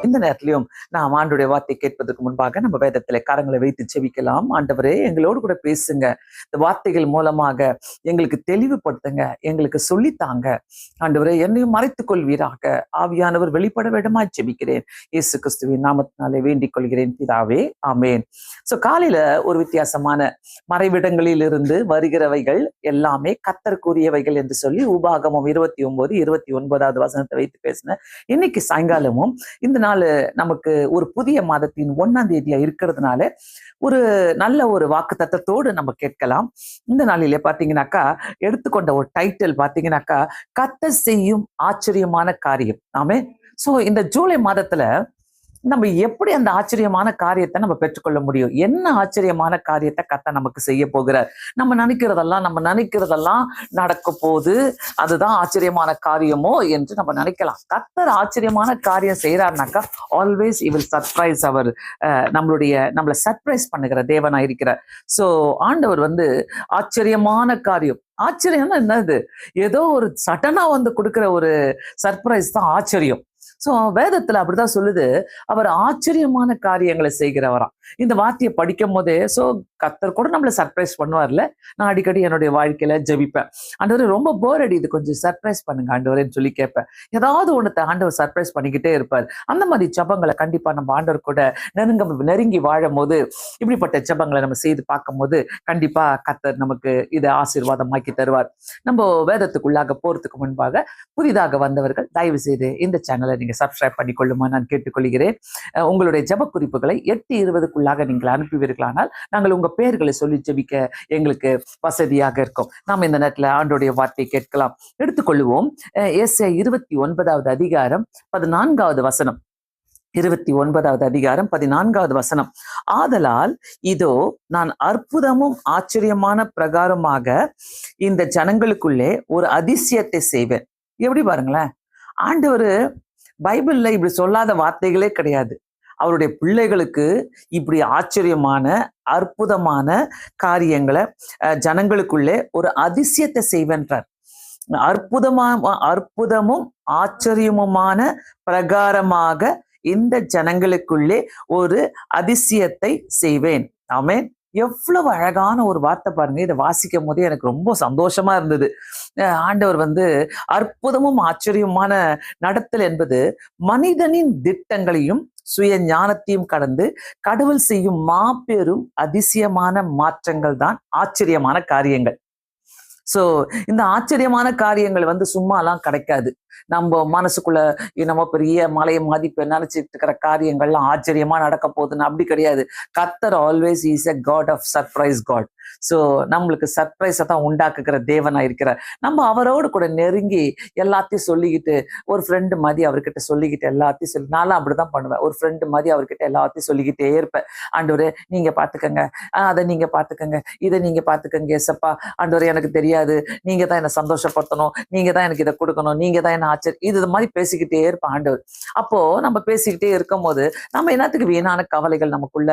இந்த நேரத்திலையும் நாம் ஆண்டுடைய வார்த்தை கேட்பதற்கு முன்பாக நம்ம வேதத்துல கரங்களை வைத்து செபிக்கலாம். ஆண்டவரே, எங்களோடு கூட பேசுங்க. இந்த வார்த்தைகள் மூலமாக எங்களுக்கு தெளிவுபடுத்துங்க, எங்களுக்கு சொல்லித்தாங்க. ஆண்டவரே, என்னையும் மறைத்துக் கொள்வீராக. ஆவியானவர் வெளிப்பட வேண்டுமா செபிக்கிறேன். இயேசு கிறிஸ்துவின் நாமத்தினாலே வேண்டிக் கொள்கிறேன் பிதாவே, ஆமேன். சோ காலையில ஒரு வித்தியாசமான மறைவிடங்களில் இருந்து வருகிறவைகள் எல்லாமே கர்த்தருக்குரியவைகள் என்று சொல்லி உபாகமம் 29 வசனத்தை வைத்து பேசினேன். இன்னைக்கு சாயங்காலமும் இந்த நாள் நமக்கு ஒரு புதிய மாதத்தின் 1ஆம் தேதியா இருக்கிறதுனால ஒரு நல்ல ஒரு வாக்கு தத்தத்தோடு நம்ம கேட்கலாம். இந்த நாளிலே பாத்தீங்கன்னாக்கா எடுத்துக்கொண்ட ஒரு டைட்டில் பாத்தீங்கன்னாக்கா கர்த்தர் செய்யும் ஆச்சரியமான காரியம். ஆமே. சோ இந்த ஜூலை மாதத்துல நம்ம எப்படி அந்த ஆச்சரியமான காரியத்தை நம்ம பெற்றுக்கொள்ள முடியும்? என்ன ஆச்சரியமான காரியத்தை கர்த்தர் நமக்கு செய்ய போகிறார்? நம்ம நினைக்கிறதெல்லாம் நடக்க போது அதுதான் ஆச்சரியமான காரியமோ என்று நம்ம நினைக்கலாம். கர்த்தர் ஆச்சரியமான காரியம் செய்யறாருனாக்கா ஆல்வேஸ் he will surprise அவர் நம்மளை சர்ப்ரைஸ் பண்ணுகிற தேவனா இருக்கிறார். சோ ஆண்டவர் ஆச்சரியமான காரியம். ஆச்சரியம்னா என்னது? ஏதோ ஒரு சடனா கொடுக்கிற ஒரு சர்ப்ரைஸ் தான் ஆச்சரியம். சோ வேதத்துல அப்படிதான் சொல்லுது, அவர் ஆச்சரியமான காரியங்களை செய்கிறவராம். இந்த வார்த்தையை படிக்கும் போதே கர்த்தர் கூட நம்மளை சர்ப்ரைஸ் பண்ணுவார்ல. நான் அடிக்கடி என்னுடைய வாழ்க்கையில ஜெபிப்பேன், ஆண்டவரே ரொம்ப போர் அடிக்குது, கொஞ்சம் சர்ப்ரைஸ் பண்ணுங்க ஆண்டவரேன்னு சொல்லி கேட்பேன். ஏதாவது ஒண்ணு ஆண்டவர் சர்ப்ரைஸ் பண்ணிக்கிட்டே இருப்பார். அந்த மாதிரி ஜெபங்களை கண்டிப்பா நம்ம ஆண்டவர் கூட நெருங்கி வாழும் போது, இப்படிப்பட்ட ஜெபங்களை நம்ம செய்து பார்க்கும் போது கண்டிப்பா கர்த்தர் நமக்கு இதை ஆசீர்வாதமாக்கி தருவார். நம்ம வேதத்துக்குள்ளாக போறதுக்கு முன்பாக புதிதாக வந்தவர்கள் தயவு செய்து இந்த சேனலை நீங்க சப்ஸ்கிரைப் பண்ணிக்கொள்ளுமா நான் கேட்டுக்கொள்கிறேன். உங்களுடைய ஜெப குறிப்புகளை 8:20 நீங்கள் அனுப்புவீர்களானால் நாங்கள் உங்க பெயர்களை சொல்லி ஜெபிக்க எங்களுக்கு வசதியாக இருக்கும். நாம் இந்த நேரத்தில் ஆண்டோடைய வார்த்தையை கேட்கலாம். எடுத்துக்கொள்ளுவோம். ஏசாயா 29வது அதிகாரம் 14வது வசனம். 29வது அதிகாரம் 14வது வசனம். ஆதலால் இதோ நான் அற்புதமும் ஆச்சரியமான பிரகாரமாக இந்த ஜனங்களுக்குள்ளே ஒரு அதிசயத்தை செய்வேன். எப்படி பாருங்களேன், ஆண்டவர் பைபிள்ல இப்படி சொல்லாத வார்த்தைகளே கிடையாது. அவருடைய பிள்ளைகளுக்கு இப்படி ஆச்சரியமான அற்புதமான காரியங்களை ஜனங்களுக்குள்ளே ஒரு அதிசயத்தை செய்வென்றார். அற்புதமும் ஆச்சரியமுமான பிரகாரமாக இந்த ஜனங்களுக்குள்ளே ஒரு அதிசயத்தை செய்வேன். ஆமென். எவ்வளவு அழகான ஒரு வார்த்தை பாருங்க. இதை வாசிக்கும் போதே எனக்கு ரொம்ப சந்தோஷமா இருந்தது. ஆண்டவர் அற்புதமும் ஆச்சரியமான நடத்தல் என்பது மனிதனின் திட்டங்களையும் சுய ஞானத்தையும் கடந்து கடவுள் செய்யும் மாபெரும் அதிசயமான மாற்றங்கள் தான் ஆச்சரியமான காரியங்கள். சோ இந்த ஆச்சரியமான காரியங்கள் சும்மாலாம் கிடைக்காது. நம்ம மனசுக்குள்ள நம்ம பெரிய மலையை மதிப்பு நினைச்சிட்டு இருக்கிற காரியங்கள்லாம் ஆச்சரியமா நடக்க போகுதுன்னு அப்படி கிடையாது. கர்த்தர் always is a God of surprise God. So நம்மளுக்கு சர்ப்ரைஸை தான் உண்டாக்குகிற தேவனா இருக்கிறார். நம்ம அவரோடு கூட நெருங்கி எல்லாத்தையும் சொல்லிக்கிட்டு, ஒரு ஃப்ரெண்டு மாதிரி அவர்கிட்ட சொல்லிக்கிட்டு எல்லாத்தையும் சொல்லி, நானும் அப்படிதான் பண்ணுவேன். ஒரு ஃப்ரெண்டு மாதிரி அவர்கிட்ட எல்லாத்தையும் சொல்லிக்கிட்டே இருப்பேன். ஆண்டவரே நீங்க பாத்துக்கங்க, அதை நீங்க பாத்துக்கங்க, இதை நீங்க பாத்துக்கங்க ஏசப்பா. ஆண்டவரே எனக்கு தெரியாது, நீங்க தான் என்னை சந்தோஷப்படுத்தணும், நீங்க தான் எனக்கு இதை கொடுக்கணும், நீங்க தான் என்ன இது மாதிரி பேசிக்கிட்டே இருப்பான் ஆண்டவர். அப்போ நம்ம பேசிக்கிட்டே இருக்கும் போது நம்ம என்னத்துக்கு வீணான கவலைகள் நமக்குள்ள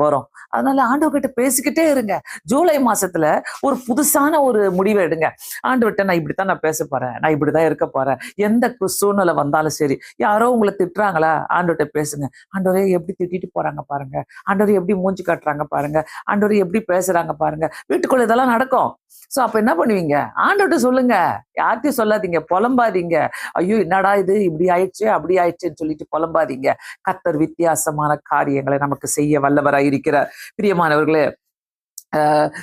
வரும். அதனால ஆண்டவர் கிட்ட பேசிக்கிட்டே இருங்க. ஜூலை மாசத்துல ஒரு புதுசான ஒரு முடிவை எடுங்க. ஆண்டவர்கிட்ட நான் இப்படித்தான் நான் பேச போறேன், நான் இப்படிதான் இருக்க போறேன். எந்த சூழ்நிலை வந்தாலும் சரி, யாரோ உங்களை திட்டுறாங்களா, ஆண்டவர்கிட்ட பேசுங்க. ஆண்டவரே எப்படி திட்டிட்டு போறாங்க பாருங்க, ஆண்டவர் எப்படி மூஞ்சி காட்டுறாங்க பாருங்க, ஆண்டவர் எப்படி பேசுறாங்க பாருங்க. வீட்டுக்குள்ள இதெல்லாம் நடக்கும். சோ அப்ப என்ன பண்ணுவீங்க? ஆண்டவர்கிட்ட சொல்லுங்க, யார்த்தையும் சொல்லாதீங்க, புலம்பாதீங்க. ஐயோ என்னடா இது, இப்படி ஆயிடுச்சு அப்படி ஆயிடுச்சுன்னு சொல்லிட்டு புலம்பாதீங்க. கர்த்தர் வித்தியாசமான காரியங்களை நமக்கு செய்ய வல்லவராய் இருக்கிறார். பிரியமானவர்களே,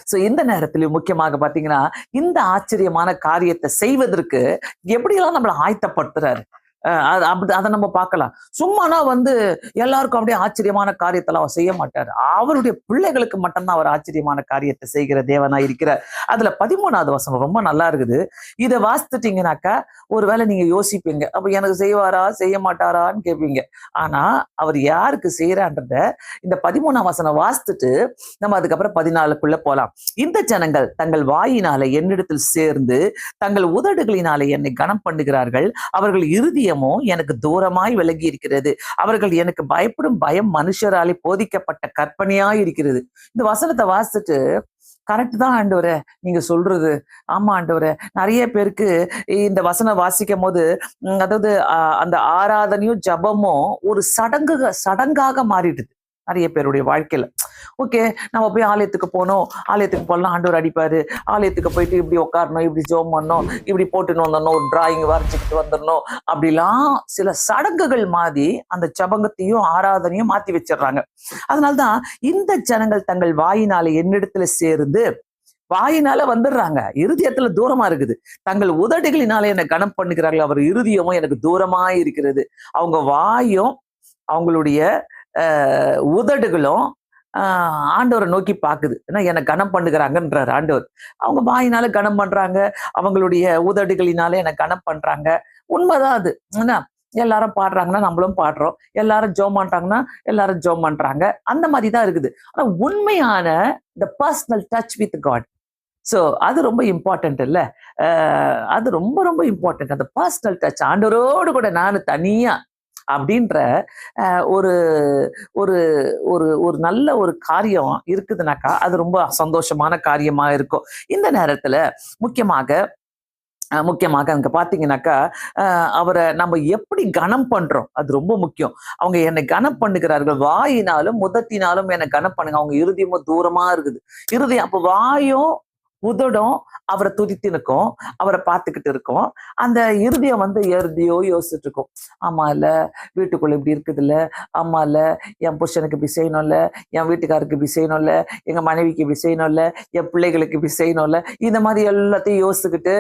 சோ இந்த நேரத்திலும் முக்கியமாக பாத்தீங்கன்னா இந்த ஆச்சரியமான காரியத்தை செய்வதற்கு எப்படியெல்லாம் நம்மளை ஆயத்தப்படுத்துறாரு அதை நம்ம பார்க்கலாம். சும்மானா எல்லாருக்கும் அப்படியே ஆச்சரியமான காரியத்தெல்லாம் அவர் செய்ய மாட்டார். அவருடைய பிள்ளைகளுக்கு மட்டும்தான் அவர் ஆச்சரியமான காரியத்தை செய்கிற தேவனா இருக்கிறார். அதுல 13வது வசனம் ரொம்ப நல்லா இருக்குது. இதை வாசித்துட்டீங்கன்னாக்கா ஒருவேளை நீங்க யோசிப்பீங்க, அப்ப எனக்கு செய்வாரா செய்ய மாட்டாரான்னு கேட்பீங்க. ஆனா அவர் யாருக்கு செய்யறான்றத இந்த 13ஆம் வசனம் வாசித்துட்டு நம்ம அதுக்கப்புறம் 14க்குள்ள போலாம். இந்த ஜனங்கள் தங்கள் வாயினாலே என்னிடத்தில் சேர்ந்து தங்கள் உதடுகளினாலே என்னை கனம் பண்ணுகிறார்கள், அவர்கள் இறுதியமோ எனக்கு தூரமாய் விலகி இருக்கிறது, அவர்கள் எனக்கு பயப்படும் பயம் மனுஷராலே போதிக்கப்பட்ட கற்பனையாய் இருக்கிறது. இந்த வசனத்தை வாசிச்சுட்டு கரெக்ட் தான் ஆண்டவரே நீங்க சொல்றது. ஆமா ஆண்டவரே. நிறைய பேருக்கு இந்த வசனம் வாசிக்கும் போது அதாவது அந்த ஆராதனையும் ஜபமும் ஒரு சடங்காக மாறிடுது நிறைய பேருடைய வாழ்க்கையில. ஓகே, நம்ம போய் ஆலயத்துக்கு போனோம், ஆலயத்துக்கு போகலாம், ஆண்டவர் அடிப்பாரு, ஆலயத்துக்கு போயிட்டு இப்படி உட்காரணும், இப்படி ஜோம் பண்ணணும், இப்படி போட்டுன்னு வந்துடணும், ஒரு டிராயிங் வரைஞ்சிக்கிட்டு வந்துடணும், அப்படிலாம் சில சடங்குகள் மாதிரி அந்த ஜபங்கத்தையும் ஆராதனையும் மாத்தி வச்சிடுறாங்க. அதனால்தான் இந்த ஜனங்கள் தங்கள் வாயினால என்னிடத்துல சேர்ந்து வாயினால வந்துடுறாங்க, இருதயத்துல தூரமா இருக்குது. தங்கள் உதடுகளினால என்னை கனம் பண்ணுகிறார்கள், அவர் இருதயமும் எனக்கு தூரமா இருக்கிறது. அவங்க வாயும் அவங்களுடைய உதடுகளும் ஆண்டவரை நோக்கி பாக்குது. ஏன்னா என்னை கனம் பண்ணுகிறாங்கன்றார் ஆண்டவர். அவங்க வாயினால கனம் பண்றாங்க, அவங்களுடைய உதடுகளினால என்னை கனம் பண்றாங்க. உண்மைதான் அது. என்ன, எல்லாரும் பாடுறாங்கன்னா நம்மளும் பாடுறோம், எல்லாரும் ஜோம் பண்றாங்கன்னா எல்லாரும் ஜோம் பண்றாங்க. அந்த மாதிரி தான் இருக்குது. ஆனா உண்மையான the personal touch with God, so அது ரொம்ப இம்பார்ட்டன்ட் இல்ல. அது ரொம்ப ரொம்ப இம்பார்ட்டன்ட், அந்த பர்சனல் டச். ஆண்டவரோடு கூட நான் தனியா அப்படின்ற ஒரு ஒரு ஒரு ஒரு நல்ல ஒரு காரியம் இருக்குதுனாக்கா அது ரொம்ப சந்தோஷமான காரியமா இருக்கும். இந்த நேரத்துல முக்கியமாக அங்க பாத்தீங்கன்னாக்கா அவரை நம்ம எப்படி கனம் பண்றோம் அது ரொம்ப முக்கியம். அவங்க என்னை கனம் பண்ணுகிறார்கள், வாயினாலும் முதத்தினாலும் என்னை கனம் பண்ணுங்க. அவங்க இருதயமும் தூரமா இருக்குது. இருதயம் அப்ப வாயும் உதடும் அவரை துதித்து நிற்கும், அவரை பார்த்துக்கிட்டு இருக்கோம். அந்த இருதயம் எதையோ யோசிச்சுட்டு இருக்கும். ஆமா இல்ல, வீட்டுக்குள்ள இப்படி இருக்குது இல்ல, ஆமா இல்ல, என் புருஷனுக்கு இப்படி செய்யணும் இல்ல, என் வீட்டுக்காருக்கு இப்படி செய்யணும் இல்ல, எங்க மனைவிக்கு இப்படி செய்யணும் இல்ல, என் பிள்ளைகளுக்கு இப்படி செய்யணும் இல்ல, இந்த மாதிரி எல்லாத்தையும் யோசிச்சுக்கிட்டு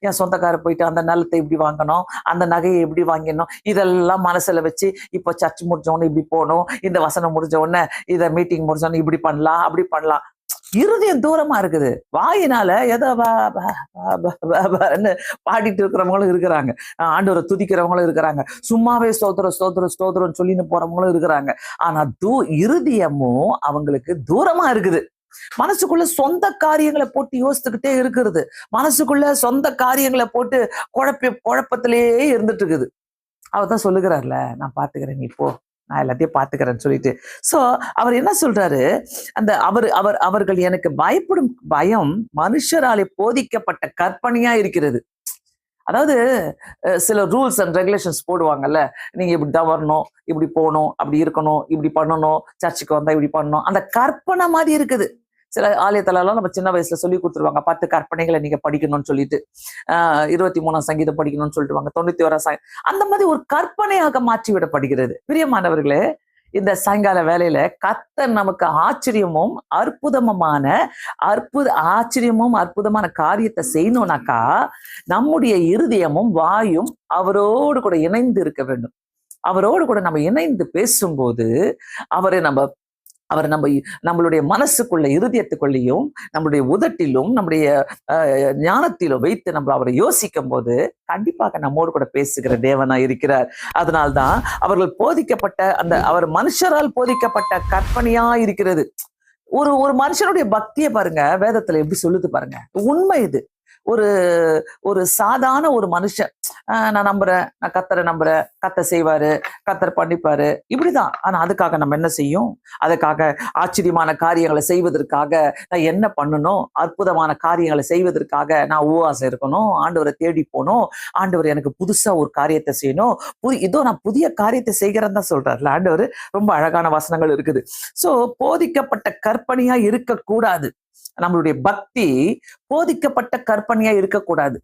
என் சொந்தக்கார போயிட்டு அந்த நிலத்தை இப்படி வாங்கணும், அந்த நகையை எப்படி வாங்கிடணும், இதெல்லாம் மனசுல வச்சு இப்போ சர்ச் முடிஞ்சோன்னு இப்படி போகணும், இந்த வசனம் முடிஞ்ச உடனே இதை மீட்டிங் முடிஞ்சோன்னு இப்படி பண்ணலாம், அப்படி பண்ணலாம். இருதயம் தூரமா இருக்குது. வாயினால ஏதோ பாடிட்டு இருக்கிறவங்களும் இருக்கிறாங்க, ஆண்டவரை துதிக்கிறவங்களும் இருக்கிறாங்க, சும்மாவே ஸ்தோத்திரம் ஸ்தோத்திரம் ஸ்தோத்திரம் சொல்லின்னு போறவங்களும் இருக்கிறாங்க. ஆனா இருதயமும் அவங்களுக்கு தூரமா இருக்குது. மனசுக்குள்ள சொந்த காரியங்களை போட்டு யோசித்துக்கிட்டே இருக்கிறது, மனசுக்குள்ள சொந்த காரியங்களை போட்டு குழப்பத்திலேயே இருந்துட்டு இருக்குது. அவர்தான் சொல்லுகிறார்ல, நான் பாத்துக்கிறேன், நீ போ, நான் எல்லாத்தையும் பாத்துக்கிறேன்னு சொல்லிட்டு. சோ அவர் என்ன சொல்றாரு, அந்த அவர்கள் எனக்கு பயப்படும் பயம் மனுஷராலே போதிக்கப்பட்ட கற்பனையா இருக்கிறது. அதாவது சில ரூல்ஸ் அண்ட் ரெகுலேஷன்ஸ் போடுவாங்கல்ல, நீங்க இப்படிதான் வரணும், இப்படி போகணும், அப்படி இருக்கணும், இப்படி பண்ணணும், சர்ச்சுக்கு வந்தா இப்படி பண்ணணும், அந்த கற்பனை மாதிரி இருக்குது. சில ஆலயத்திலலாம் நம்ம சின்ன வயசுல சொல்லி கொடுத்துருவாங்க, 10 கற்பனைகளை நீங்க படிக்கணும்னு சொல்லிட்டு, 23ஆம் சங்கீதம் படிக்கணும்னு சொல்லிட்டுவாங்க, 91ஆம் அந்த மாதிரி ஒரு கற்பனையாக மாற்றி விடப்படுகிறது. பிரியமானவர்களே, இந்த சாயங்கால வேலையில கர்த்தர் நமக்கு ஆச்சரியமும் அற்புதமான காரியத்தை செய்யணும்னாக்கா நம்முடைய இருதயமும் வாயும் அவரோடு கூட இணைந்து இருக்க வேண்டும். அவரோடு கூட நம்ம இணைந்து பேசும்போது அவர் நம்மளுடைய மனசுக்குள்ள இருதயத்துக்குள்ளேயும் நம்மளுடைய உதட்டிலும் நம்முடைய ஞானத்திலும் வைத்து நம்ம அவரை யோசிக்கும் போது கண்டிப்பாக நம்மோடு கூட பேசுகிற தேவனா இருக்கிறார். அதனால்தான் அவர்கள் போதிக்கப்பட்ட அவர் மனுஷரால் போதிக்கப்பட்ட கற்பனையா இருக்கிறது. ஒரு மனுஷனுடைய பக்தியை பாருங்க, வேதத்துல எப்படி சொல்லுது பாருங்க, உண்மை இது. ஒரு சாதாரண ஒரு மனுஷன், நான் நம்புறேன், நான் கர்த்தரை நம்புறேன், கர்த்தர் செய்வாரு, கர்த்தர் பண்ணிப்பாரு, இப்படிதான். ஆனா அதுக்காக நம்ம என்ன செய்யும், அதுக்காக ஆச்சரியமான காரியங்களை செய்வதற்காக நான் என்ன பண்ணணும், அற்புதமான காரியங்களை செய்வதற்காக நான் உபவாசம் இருக்கணும், ஆண்டவரை தேடி போகணும், ஆண்டவர் எனக்கு புதுசா ஒரு காரியத்தை செய்யணும், நான் புதிய காரியத்தை செய்கிறேன்னு தான் சொல்றாருல ஆண்டவர். ரொம்ப அழகான வசனங்கள் இருக்குது. சோ போதிக்கப்பட்ட கற்பனையா இருக்கக்கூடாது. நம்மளுடைய பக்தி போதிக்கப்பட்ட கற்பனையா இருக்கக்கூடாது.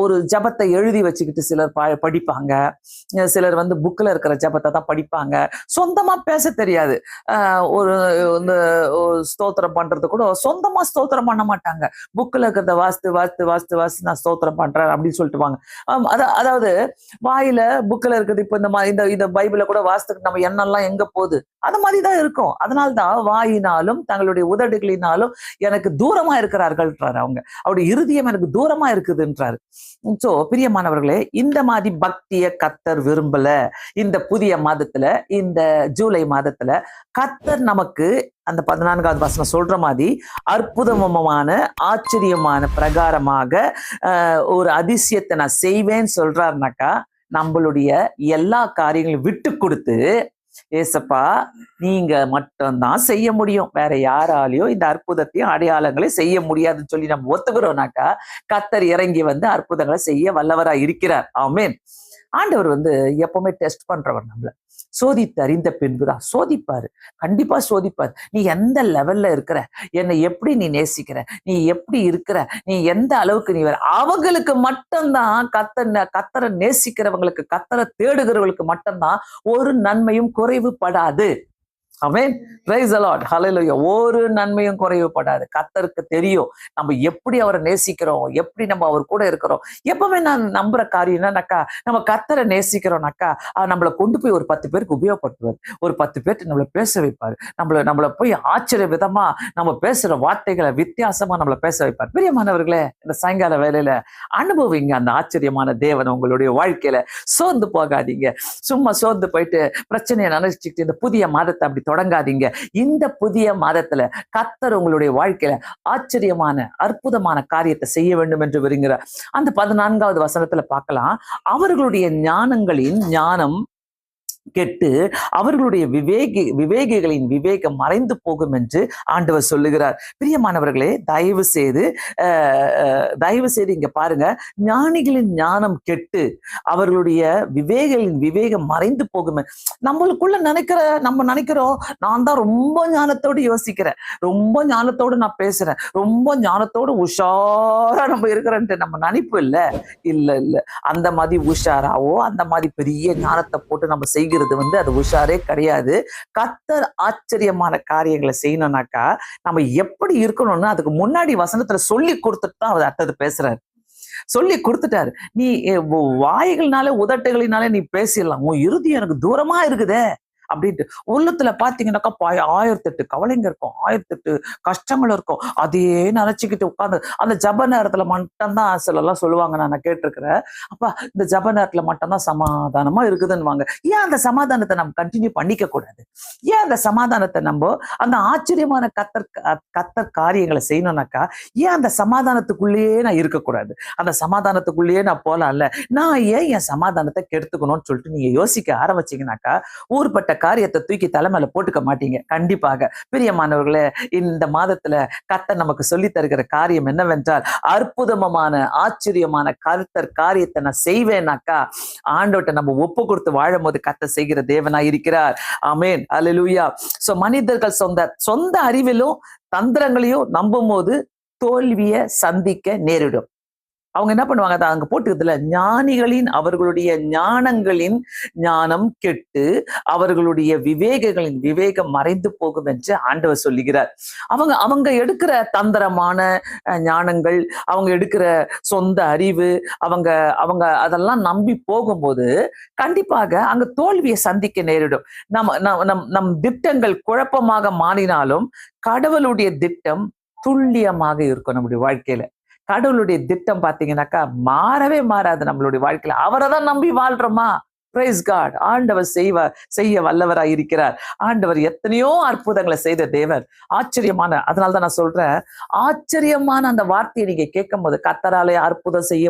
ஒரு ஜபத்தை எழுதி வச்சுக்கிட்டு சிலர் படிப்பாங்க, சிலர் புக்ல இருக்கிற ஜபத்தை தான் படிப்பாங்க, சொந்தமா பேச தெரியாது. ஒரு ஸ்தோத்திரம் பண்றது கூட சொந்தமா ஸ்தோத்திரம் பண்ண மாட்டாங்க, புக்ல இருக்கிறத வாசித்து நான் ஸ்தோத்திரம் பண்றேன் அப்படின்னு சொல்லிட்டு வாங்க. அதாவது வாயில புக்ல இருக்கிறது, இப்ப இந்த பைபிளை கூட வாசித்துக்கு நம்ம எண்ணெல்லாம் எங்க போகுது, அது மாதிரிதான் இருக்கும். அதனால்தான் வாயினாலும் தங்களுடைய உதடுகளினாலும் எனக்கு தூரமா இருக்கிறார்கள்ன்றாரு. அவருடைய இருதயம் எனக்கு தூரமா இருக்குதுன்றாரு. சோ பிரியமானவர்களே, இந்த மாதிரி பக்திய கர்த்தர் விரும்பல. இந்த புதிய மாதத்துல, இந்த ஜூலை மாதத்துல கர்த்தர் நமக்கு அந்த 14வது வசனம் சொல்ற மாதிரி அற்புதமான ஆச்சரியமான பிரகாரமாக ஒரு அதிசயத்தை நான் செய்வேன்னு சொல்றாருனாக்கா, நம்மளுடைய எல்லா காரியங்களையும் விட்டு கொடுத்து ஏசப்பா நீங்க மட்டும்தான் செய்ய முடியும், வேற யாராலையும் இந்த அற்புதத்தையும் அடையாளங்களையும் செய்ய முடியாதுன்னு சொல்லி நம்ம ஒத்துக்கிறோம்னாக்கா கர்த்தர் இறங்கி வந்து அற்புதங்களை செய்ய வல்லவரா இருக்கிறார். ஆமென். ஆண்டவர் வந்து எப்பவுமே டெஸ்ட் பண்றவர், நம்மள சோதித்து அறிந்த பின்புதான் சோதிப்பாரு. கண்டிப்பா சோதிப்பாரு. நீ எந்த லெவல்ல இருக்கிற, என்னை எப்படி நீ நேசிக்கிற, நீ எப்படி இருக்கிற, நீ எந்த அளவுக்கு நீ வர, அவங்களுக்கு மட்டும்தான் கத்தரை நேசிக்கிறவங்களுக்கு, கத்தரை தேடுகிறவங்களுக்கு மட்டும்தான் ஒரு நன்மையும் குறைவுபடாது. ஆமென். Praise the Lord. ஹல்லேலூயா. ஒரு நன்மையும் குறைவுபடாது. கர்த்தருக்கு தெரியும் நம்ம எப்படி அவரை நேசிக்கிறோம், எப்படி நம்ம அவர் கூட இருக்கிறோம். எப்பவுமே நான் நம்புற காரியம் என்னன்னாக்கா, நம்ம கர்த்தரை நேசிக்கிறோம்னாக்கா நம்மளை கொண்டு போய் ஒரு 10 பேருக்கு உபயோகப்படுத்துவார். ஒரு 10 பேர்ட்டு நம்மளை பேச வைப்பாரு. நம்மளை போய் ஆச்சரிய விதமா நம்ம பேசுற வார்த்தைகளை வித்தியாசமா நம்மளை பேச வைப்பார். பிரியமானவர்களே, இந்த சாயங்கால வேலையில அனுபவிங்க அந்த ஆச்சரியமான தேவன் உங்களுடைய வாழ்க்கையில. சோர்ந்து போகாதீங்க. சும்மா சோர்ந்து போயிட்டு பிரச்சனையை நினைச்சுக்கிட்டு இந்த புதிய மாதத்தை அப்படி தொடங்காதீங்க. இந்த புதிய மாதத்துல கர்த்தர் உங்களுடைய வாழ்க்கையில ஆச்சரியமான அற்புதமான காரியத்தை செய்ய வேண்டும் என்று விரும்புகிறார். அந்த 14வது வசனத்துல பார்க்கலாம். அவர்களுடைய ஞானங்களின் ஞானம் கெட்டு அவர்களுடைய விவேகிகளின் விவேகம் மறைந்து போகும் என்று ஆண்டவர் சொல்லுகிறார். பிரியமானவர்களே, தயவு செய்து இங்க பாருங்க, ஞானிகளின் ஞானம் கெட்டு அவர்களுடைய விவேகம் மறைந்து போகும். நம்மளுக்குள்ள நம்ம நினைக்கிறோம், நான் தான் ரொம்ப ஞானத்தோடு யோசிக்கிறேன், ரொம்ப ஞானத்தோடு நான் பேசுறேன், ரொம்ப ஞானத்தோடு உஷாரா நம்ம இருக்கிறேன்ட்டு நம்ம நினைப்பு இல்ல. அந்த மாதிரி உஷாராவோ அந்த மாதிரி பெரிய ஞானத்தை போட்டு நம்ம செய்கிறது வந்து அது உஷாரே கிடையாது. கர்த்தர் ஆச்சரியமான காரியங்களை செய்யணும்னாக்கா நம்ம எப்படி இருக்கணும்னு அதுக்கு முன்னாடி வசனத்துல சொல்லி கொடுத்துட்டு தான் அவர் அடுத்தது பேசுறாரு. சொல்லி கொடுத்துட்டாரு. நீ வாய்கள்னால உதட்டுகளினாலே நீ பேசிடலாம், உன் இறுதி எனக்கு தூரமா இருக்குதே அப்படின்ட்டு. உள்ளத்துல பாத்தீங்கன்னாக்கா 1008 கவலைங்க இருக்கும், 1008 கஷ்டங்கள் இருக்கும். அதையே நினைச்சுக்கிட்டு உட்காந்து அந்த ஜப நேரத்துல மட்டும்தான் சிலர்லாம் சொல்லுவாங்க, நான் கேட்டிருக்கிறேன், அப்பா இந்த ஜப நேரத்துல மட்டும்தான் சமாதானமா இருக்குதுன்னுவாங்க. ஏன் அந்த சமாதானத்தை நம்ம கண்டினியூ பண்ணிக்க கூடாது? ஏன் அந்த சமாதானத்தை நம்ம அந்த ஆச்சரியமான கத்தர் காரியங்களை செய்யணும்னாக்கா ஏன் அந்த சமாதானத்துக்குள்ளேயே நான் இருக்கக்கூடாது? அந்த சமாதானத்துக்குள்ளேயே நான் போலாம்ல. நான் ஏன் என் சமாதானத்தை கெடுத்துக்கணும்னு சொல்லிட்டு நீங்க யோசிக்க ஆரம்பிச்சீங்கன்னாக்கா ஊர்பட்ட காரியத்தை தூக்கி தலைமையில போட்டுக்க மாட்டீங்க. கண்டிப்பாக. பிரியமானவர்களே, இந்த மாதத்துல கர்த்தர் நமக்கு சொல்லி தருகிற காரியம் என்னவென்றால், அற்புதமான ஆச்சரியமான கர்த்தர் காரியத்தை நான் செய்வேனாக்கா ஆண்டவர்ட்ட நம்ம ஒப்பு கொடுத்து வாழும் போது கர்த்தர் செய்கிற தேவனா இருக்கிறார். ஆமென். அல்லேலூயா. சோ மனிதர்கள் சொந்த அறிவிலும் தந்திரங்களையும் நம்பும் போது தோல்வியை சந்திக்க நேரிடும். அவங்க என்ன பண்ணுவாங்க, அதை அங்க போட்டுக்கிறதுல ஞானிகளின் அவர்களுடைய ஞானங்களின் ஞானம் கெட்டு அவர்களுடைய விவேகம் மறைந்து போகும் என்று ஆண்டவர் சொல்லுகிறார். அவங்க எடுக்கிற தந்திரமான ஞானங்கள், அவங்க எடுக்கிற சொந்த அறிவு, அவங்க அதெல்லாம் நம்பி போகும்போது கண்டிப்பாக அங்க தோல்வியை சந்திக்க நேரிடும். நம் திட்டங்கள் குழப்பமாக மாறினாலும் கடவுளுடைய திட்டம் துல்லியமாக இருக்கும். நம்முடைய வாழ்க்கையில கடவுளுடைய திட்டம் பாத்தீங்கன்னாக்கா மாறவே மாறாது. நம்மளுடைய வாழ்க்கையில அவரை தான் நம்பி வாழ்றோமா? Price God. ஆண்டவர் செய்ய வல்லவரா இருக்கிறார். ஆண்டவர் எத்தனையோ அற்புதங்களை செய்த தேவர். ஆச்சரியமான, அதனாலதான் நான் சொல்றேன், ஆச்சரியமான அந்த வார்த்தையை நீங்க கேட்கும் போது கர்த்தராலே அற்புதம் செய்ய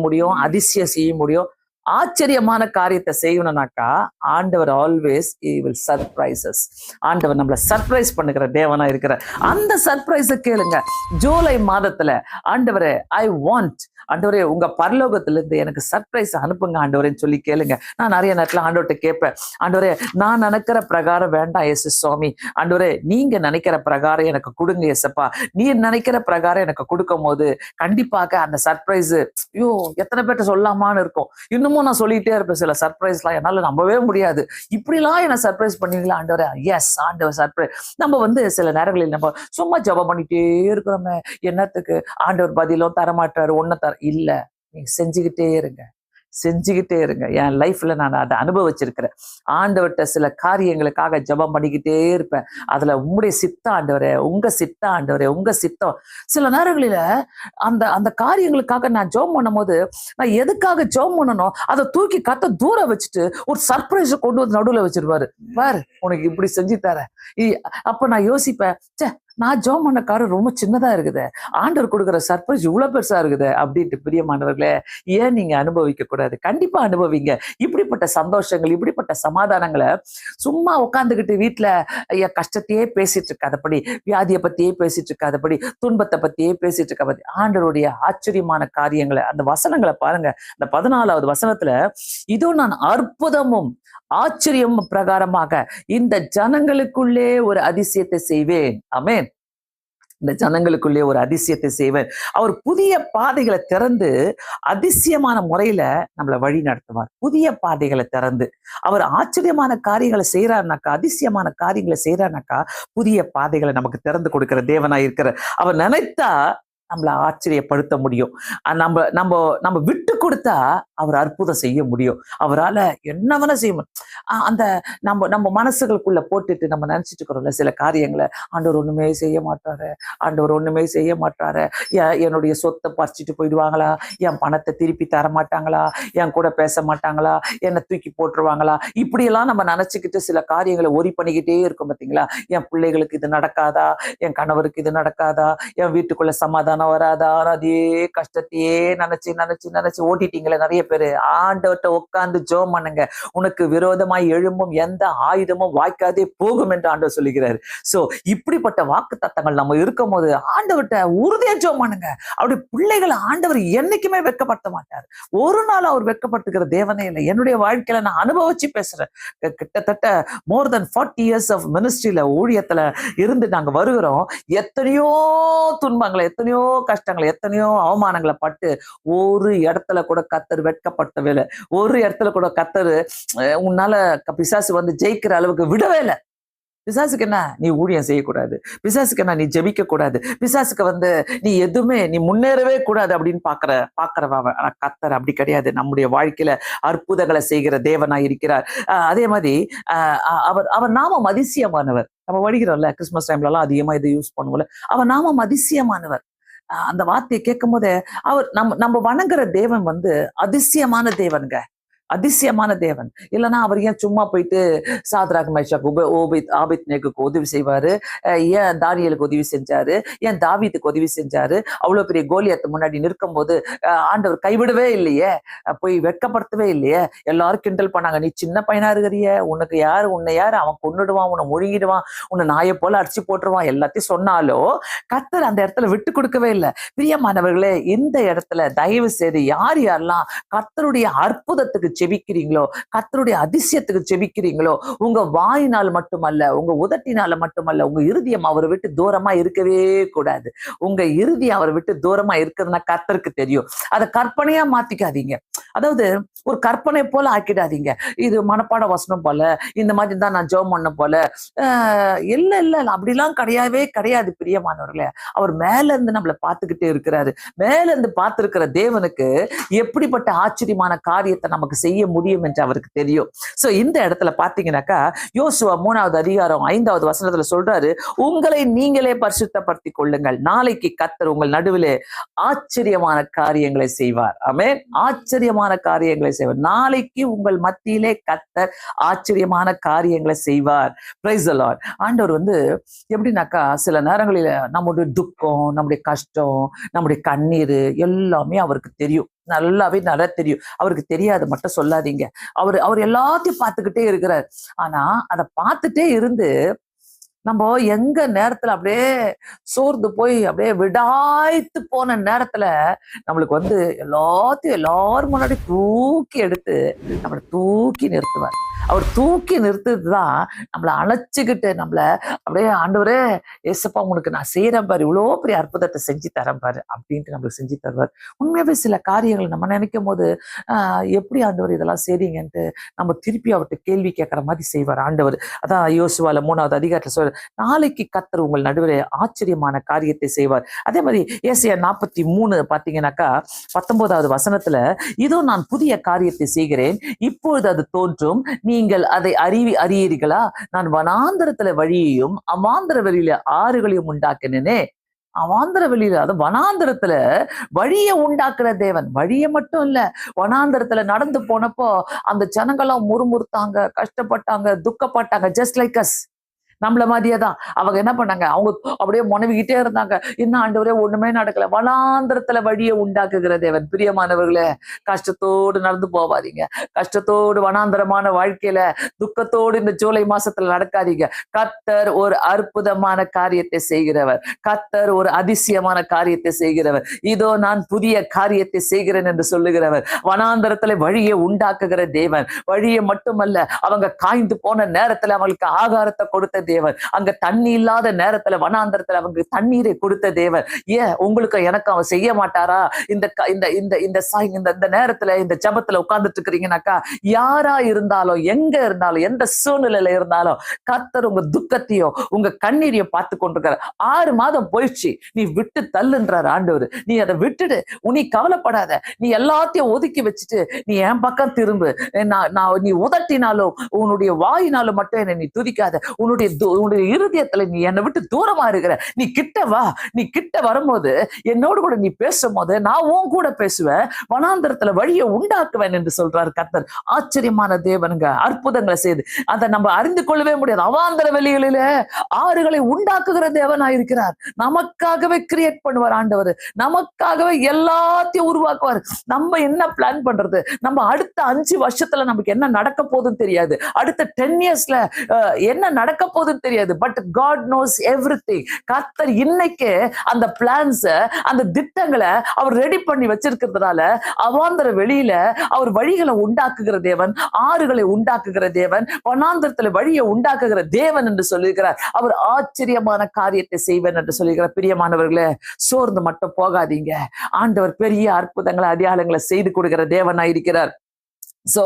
முடியும், அதிசயம் செய்ய முடியும். ஆச்சரியமான காரியத்தை செய்யணும்னாக்கா ஆண்டவர் ஆல்வேஸ் வில் சர்ப்ரைசஸ். ஆண்டவர் நம்மளை சர்ப்ரைஸ் பண்ணுகிற தேவனா இருக்கிற அந்த சர்ப்ரைஸை கேளுங்க. ஜூலை மாதத்துல ஆண்டவரே, ஐ வாண்ட், ஆண்டவரே உங்க பரலோகத்துல இருந்து எனக்கு சர்ப்ரைஸ் அனுப்புங்க ஆண்டவரேன்னு சொல்லி கேளுங்க. நான் நிறைய நேரத்துல ஆண்டவர்கிட்ட கேட்பேன், ஆண்டவரே நான் நினைக்கிற பிரகாரம் வேண்டாம் இயேசு சுவாமி, ஆண்டவரே நீங்க நினைக்கிற பிரகாரம் எனக்கு கொடுங்க இயேசப்பா. நீர் நினைக்கிற பிரகாரம் எனக்கு கொடுக்கும் போது கண்டிப்பாக அந்த சர்ப்ரைஸ், ஐயோ எத்தனை பேர்ட்ட சொல்லாமான்னு இருக்கும். இன்னும் நான் சொல்லிட்டே இருப்பேன், சில சர்ப்ரைஸ்லாம் என்னால நம்பவே முடியாது. இப்படிலாம் என்ன சர்ப்ரைஸ் பண்ணுவீங்களா ஆண்டவரே? எஸ் ஆண்டவர் சர்ப்ரைஸ். நம்ம சில நேரங்களில் நம்ம சும்மா ஜெபம் பண்ணிட்டே இருக்கிறோமே, என்னத்துக்கு ஆண்டவர் பதிலும் தரமாட்டாரு, ஒன்னும் இல்ல. நீங்க செஞ்சுக்கிட்டே இருங்க. என் லைஃப்ல நான் அதை அனுபவிச்சிருக்கிறேன். ஆண்டவர்கிட்ட சில காரியங்களுக்காக ஜெபம் பண்ணிக்கிட்டே இருப்பேன். அதுல உங்களுடைய சித்த ஆண்டவரே, உங்க சித்தம். சில நேரங்களில அந்த காரியங்களுக்காக நான் ஜெபம் பண்ணும் போது நான் எதுக்காக ஜெபம் பண்ணணும் அதை தூக்கி தூர வச்சுட்டு ஒரு சர்ப்ரைஸ் கொண்டு வந்து நடுவுல வச்சிருவாரு. பாரு உனக்கு இப்படி செஞ்சு தரேன். அப்ப நான் யோசிப்பேன், நான் ஜெபம் பண்ண காரம் ரொம்ப சின்னதா இருக்குது, ஆண்டவர் கொடுக்குற சர்ப்ரைஸ் இவ்வளவு பெருசா இருக்குது அப்படின்ட்டு பிரியமானவர்களே, ஏன் நீங்க அனுபவிக்க கூடாது? கண்டிப்பா அனுபவிங்க. இப்படிப்பட்ட சந்தோஷங்கள், இப்படிப்பட்ட சமாதானங்களை சும்மா உட்காந்துக்கிட்டு வீட்டுல ஐயா கஷ்டத்தையே பேசிட்டு இருக்காதபடி, வியாதியை பத்தியே பேசிட்டு இருக்காதபடி, துன்பத்தை பத்தியே பேசிட்டு இருக்காதபடி, ஆண்டவருடைய ஆச்சரியமான காரியங்களை அந்த வசனங்களை பாருங்க. அந்த 14வது வசனத்துல, இதோ நான் அற்புதமும் ஆச்சரியம் பிரகாரமாக இந்த ஜனங்களுக்குள்ளே ஒரு அதிசயத்தை செய்வேன். ஆமென். இந்த ஜனங்களுக்குள்ளே ஒரு அதிசயத்தை செய்வேன். அவர் புதிய பாதைகளை திறந்து அதிசயமான முறையில நம்மளை வழி நடத்துவார். புதிய பாதைகளை திறந்து அவர் ஆச்சரியமான காரியங்களை செய்யறாருனாக்கா, அதிசயமான காரியங்களை செய்யறாருனாக்கா, புதிய பாதைகளை நமக்கு திறந்து கொடுக்கிற தேவனாய் இருக்கிற அவர் நினைத்தா நம்மளை ஆச்சரியப்படுத்த முடியும். நம்ம நம்ம நம்ம விட்டு கொடுத்தா அவர் அற்புதம் செய்ய முடியும். அவரால் என்ன வேணா செய்ய முடியும். அந்த நம்ம நம்ம மனசுகளுக்குள்ள போட்டுட்டு நம்ம நினைச்சிட்டு இருக்கிறோம்ல சில காரியங்களை, ஆண்டவர் ஒண்ணுமே செய்ய மாட்டாரு, ஆண்டவர் ஒண்ணுமே செய்ய மாட்டாரு, என்னுடைய சொத்தை பறிச்சுட்டு போயிடுவாங்களா, என் பணத்தை திருப்பி தர மாட்டாங்களா, என் கூட பேச மாட்டாங்களா, என்னை தூக்கி போட்டுருவாங்களா, இப்படியெல்லாம் நம்ம நினைச்சுக்கிட்டு சில காரியங்களை ஒரி பண்ணிக்கிட்டே இருக்கும். பார்த்தீங்களா, என் பிள்ளைகளுக்கு இது நடக்காதா, என் கணவருக்கு இது நடக்காதா, என் வீட்டுக்குள்ள சமாதானம் வராதா, அதே கஷ்டத்தையே நினைச்சு நினைச்சு நினைச்சு ஓட்டிட்டீங்களே நிறைய பேரு. ஆண்டவர்கிட்ட உட்கார்ந்து ஜெபம் பண்ணுங்க. உனக்கு விரோதமாய் எழும்பும் எந்த ஆயுதமும் வாய்க்காதே போகும் என்று ஆண்டவர் சொல்லுகிறாரு. சோ இப்படிப்பட்ட வாக்கு தத்தங்கள் நம்ம இருக்கும் போது ஆண்டவர்கிட்ட உறுதியா ஜெபம் பண்ணுங்க. அப்படி பிள்ளைகளை ஆண்டவர் என்னைக்குமே வெட்கப்படுத்த மாட்டார். ஒரு நாள் அவர் வெட்கப்படுத்துகிற தேவனே இல்லை. என்னுடைய வாழ்க்கையில நான் அனுபவிச்சு பேசுறேன். கிட்டத்தட்ட மோர் தென் 40 years ஆஃப் மினிஸ்ட்ரியில ஊழியத்துல இருந்து நாங்க வருகிறோம். எத்தனையோ துன்பங்களை, எத்தனையோ கஷ்டங்களை, எத்தனையோ அவமானங்களை பட்டு ஒரு இடத்துல கூட கர்த்தர் வெட்கப்படுத்தவே இல்லை. ஒரு இடத்துல கூட கர்த்தர் உன்னால பிசாசு வந்து ஜெயிக்கிற அளவுக்கு விடவே இல்லை. பிசாசுக்கு என்ன, நீ ஊழியம் செய்யக்கூடாது, பிசாசுக்கு என்ன, நீ ஜெபிக்க கூடாது, பிசாசுக்கு வந்து நீ எதுவுமே நீ முன்னேறவே கூடாது அப்படின்னு பாக்குறவ. ஆனா கர்த்தர் அப்படி கிடையாது. நம்முடைய வாழ்க்கையில அற்புதங்களை செய்கிற தேவனாய் இருக்கிறார். அதே மாதிரி அவர் அவர் நாமம் அதிசயமானவர். நம்ம வடிகிறோம்ல கிறிஸ்துமஸ் டைம்ல எல்லாம் அதிகமா இதை யூஸ் பண்ணுவோம்ல. அவர் நாமம் அதிசயமானவர். அந்த வார்த்தையை கேட்கும் போது அவர் நம்ம வணங்குற தேவன் வந்து அதிசயமான தேவனுங்க, அதிசயமான தேவன். இல்லைன்னா அவர் ஏன் சும்மா போயிட்டு சாத்ராக் மேஷாக் ஆபேத்நேகோக்கு உதவி செய்வாரு, ஏன் தானியேலுக்கு உதவி செஞ்சாரு, ஏன் தாவீதுக்கு உதவி செஞ்சாரு, அவ்வளவு பெரிய கோலியாத்து முன்னாடி நிற்கும் போது ஆண்டவர் கைவிடவே இல்லையே, போய் வெட்கப்படுத்தவே இல்லையே. எல்லாரும் கிண்டல் பண்ணாங்க, நீ சின்ன பையனா இருக்கிறிய, உனக்கு யாரு, உன்னை யாரு, அவன் கொன்னுடுவான், உன்னை முழுங்கிடுவான், உன்னை நாயை போல அடிச்சு போட்டுருவான், எல்லாத்தையும் சொன்னாலும் கர்த்தர் அந்த இடத்துல விட்டு கொடுக்கவே இல்லை. பிரியமானவர்களே, இந்த இடத்துல தயவு செய்து யார் யாரெல்லாம் கர்த்தருடைய அற்புதத்துக்கு செபிக்கிறீங்களோ, கர்த்தருடைய அதிசயத்துக்கு செபிக்கிறீங்களோ, உங்க வாயினால் மட்டுமல்ல, உங்க உதட்டினால மட்டுமல்ல, உங்க இருதயம் அவரை விட்டு தூரமா இருக்கவே கூடாது. உங்க இருதயம் அவரை விட்டு தூரமா இருக்கிறதுனா கர்த்தருக்கு தெரியும். அதை கற்பனையா மாத்திக்காதீங்க. அதாவது ஒரு கற்பனை போல ஆக்கிடாதீங்க. இது மனப்பாட வசனம் போல, இந்த மாதிரி தான் நான் ஜெபம் பண்ண போல. இல்ல இல்ல அப்படிலாம் கிடையவே கிடையாது. பிரியமானவர்களே, அவர் மேல இருந்து நம்மளை பார்த்துக்கிட்டே இருக்கிறாரு. மேல இருந்து பார்த்திருக்கிற தேவனுக்கு எப்படிப்பட்ட ஆச்சரியமான காரியத்தை நமக்கு செய்ய முடியும் என்று அவருக்கு தெரியும். சோ இந்த இடத்துல பாத்தீங்கன்னாக்கா, யோசுவா 3வது அதிகாரம் 5வது வசனத்துல சொல்றாரு, உங்களை நீங்களே பரிசுத்தப்படுத்திக் கொள்ளுங்கள், நாளைக்கு கர்த்தர் உங்கள் நடுவிலே ஆச்சரியமான காரியங்களை செய்வார். ஆமென். ஆச்சரியமான காரியங்களை செய்வார். நாளைக்கு உங்கள் மத்தியிலே கர்த்தர் ஆச்சரியமான காரியங்களை செய்வார். Praise the Lord. ஆண்டவர் வந்து எப்படின்னாக்கா, சில நேரங்களில நம்முடைய துக்கம், நம்முடைய கஷ்டம், நம்முடைய கண்ணீர் எல்லாமே அவருக்கு தெரியும். நல்லாவே நல்லா தெரியும். அவருக்கு தெரியாது மட்டும் சொல்லாதீங்க. அவர் எல்லாத்தையும் பார்த்துக்கிட்டே இருக்கிறார். ஆனா அதை பார்த்துட்டே இருந்து நம்ம எங்க நேரத்துல அப்படியே சோர்ந்து போய் அப்படியே விடாய்த்து போன நேரத்துல நம்மளுக்கு வந்து எல்லாத்தையும் எல்லாரும் முன்னாடி தூக்கி எடுத்து நம்மளை தூக்கி நிறுத்துவார். அவர் தூக்கி நிறுத்துறதுதான் நம்மளை அணைச்சுக்கிட்டு நம்மளை அப்படியே, ஆண்டவரே ஏசப்பா உனக்கு நான் செய்யறேன் பாரு, இவ்வளோ பெரிய அற்புதத்தை செஞ்சு தரேன் பாரு அப்படின்ட்டு நம்மளுக்கு செஞ்சு தருவார். உண்மையாவே சில காரியங்கள் நம்ம நினைக்கும் போது எப்படி ஆண்டவர் இதெல்லாம் செய்றீங்கன்ட்டு நம்ம திருப்பி அவர்கிட்ட கேள்வி கேட்கற மாதிரி செய்வார் ஆண்டவர். அதான் யோசுவால 3வது அதிகாரத்துல சொல்ற, நாளைக்கு கர்த்தர் உங்கள் நடுவே ஆச்சரியமான காரியத்தை செய்வார். அதே மாதிரி ஏசாயா 43 பாத்தீங்கன்னாக்கா 19வது வசனத்துல, இதோ நான் புதிய காரியத்தை செய்கிறேன், இப்பொழுது அது தோன்றும், நீங்கள் அதை அறியீர்களா, நான் வனாந்தரத்துல வழியையும் அவாந்தர வெளியில ஆறுகளையும் உண்டாக்கினேனே. அவாந்தர வெளியில, அது வனாந்தரத்துல வழியை உண்டாக்குற தேவன். வழியை மட்டும் இல்ல, வனாந்தரத்துல நடந்து போனப்போ அந்த ஜனங்களாம் முறுமுறுத்தாங்க, கஷ்டப்பட்டாங்க, துக்கப்பட்டாங்க, ஜஸ்ட் லைக் அஸ். நம்மள மாதிரியே தான் அவங்க என்ன பண்ணாங்க, அவங்க அப்படியே முனவிக்கிட்டே இருந்தாங்க. என்ன ஆண்டவரே ஒண்ணுமே நடக்கல. வனாந்திரத்துல வழியை உண்டாக்குகிற தேவன். பிரியமானவர்களே, கஷ்டத்தோடு நடந்து போவாதீங்க. கஷ்டத்தோடு வனாந்தரமான வாழ்க்கையில துக்கத்தோடு இந்த ஜூலை மாசத்துல நடக்காதீங்க. கர்த்தர் ஒரு அற்புதமான காரியத்தை செய்கிறவர். கர்த்தர் ஒரு அதிசயமான காரியத்தை செய்கிறவர். இதோ நான் புதிய காரியத்தை செய்கிறேன் என்று சொல்லுகிறவர். வனாந்தரத்துல வழியை உண்டாக்குகிற தேவன். வழியை மட்டுமல்ல, அவங்க காய்ந்து போன நேரத்துல அவங்களுக்கு ஆகாரத்தை கொடுத்த தேவன். அங்க தண்ணி இல்லாத நேரத்துல வனாந்தரத்துல அவங்க தண்ணீரை கொடுத்த தேவன். ஏன் உங்களுக்கு எனக்கு அவன் செய்ய மாட்டாரா? இந்த இந்த இந்த இந்த நேரத்துல இந்த ஜபத்துல உட்கார்ந்துட்டு இருக்கிறீங்கன்னாக்கா, யாரா இருந்தாலும் எங்க இருந்தாலும் எந்த சூழ்நிலையில இருந்தாலும் கர்த்தர் உங்க துக்கத்தையோ உங்க கண்ணீரையும் பார்த்து கொண்டிருக்கிற. 6 மாதம் போயிடுச்சு, நீ விட்டு தள்ளுன்றார் ஆண்டவர். நீ அதை விட்டுடு, நீ கவலைப்படாத. நீ எல்லாத்தையும் ஒதுக்கி வச்சுட்டு நீ என் பக்கம் திரும்பு. நீ உதட்டினாலும் உன்னுடைய வாயினாலும் மட்டும் என்னை நீ துதிக்காத. உன்னுடைய இருதயத்துல நீ என்னை விட்டு தூரமா இருக்கிற. நீ கிட்ட வா. நீ கிட்ட வரும்போது என்னோடு கூட நீ பேசும்போது நான் உன் கூட பேசுவேன். வனாந்தரத்துல வழியை உண்டாக்குவேன் என்று சொல்றாரு கர்த்தர். ஆச்சரியமான தேவனுங்க, அற்புதங்களை செய்து அதை நம்ம அறிந்து கொள்ளவே முடியாது. அவாந்தர வெளிகளில ஆறுகளை உண்டாக்குகிற தேவனாயிருக்கிறார். நமக்காகவே கிரியேட் பண்ணுவார் ஆண்டவர். நமக்காகவே எல்லாத்தையும் உருவாக்குவார். நம்ம என்ன பிளான் பண்றது? நம்ம அடுத்த 5 வருஷத்துல நமக்கு என்ன நடக்க போகுதுன்னு தெரியாது. அடுத்த 10 இயர்ஸ்ல என்ன நடக்க போகுதுன்னு தெரியாது. But God knows everything. கர்த்தர் இன்னைக்கு அந்த பிளான்ஸ், அந்த திட்டங்களை அவர் ரெடி பண்ணி வச்சிருக்கிறதுனால அவாந்தர வெளியில அவர் வழிகளை உண்டாக்குகிற தேவன், ஆறுகளை உண்டாக்குகிற தேவன், வனாந்தரத்துல வழியை உண்டாக்குகிற தேவன் என்று சொல்லியிருக்கிறார். அவர் ஆச்சரியமான காரியத்தை செய்வேன் என்று சொல்லியிருக்கிறார். பிரியமானவர்களே, சோர்ந்து மட்டும் போகாதீங்க. ஆண்டவர் பெரிய அற்புதங்களை அடையாளங்களை செய்து கொடுக்கிற தேவனாயிருக்கிறார். சோ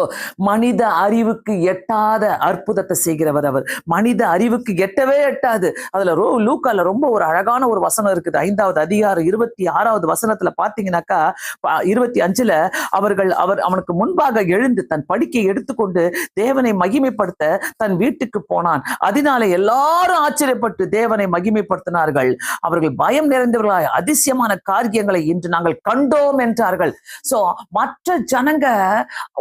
மனித அறிவுக்கு எட்டாத அற்புதத்தை செய்கிறவர் அவர். மனித அறிவுக்கு எட்டவே எட்டாது. அதுல லூக்கால ரொம்ப ஒரு அழகான ஒரு வசனம் இருக்குது. 5வது அதிகாரம் 26வது வசனத்துல பாத்தீங்கன்னாக்கா 25ல அவர் அவனுக்கு முன்பாக எழுந்து தன் படுக்கையை எடுத்துக்கொண்டு தேவனை மகிமைப்படுத்த தன் வீட்டுக்கு போனான். அதனால எல்லாரும் ஆச்சரியப்பட்டு தேவனை மகிமைப்படுத்தினார்கள். அவர்கள் பயம் நிறைந்தவர்களாய் அதிசயமான காரியங்களை இன்று நாங்கள் கண்டோம் என்றார்கள். சோ மற்ற ஜனங்க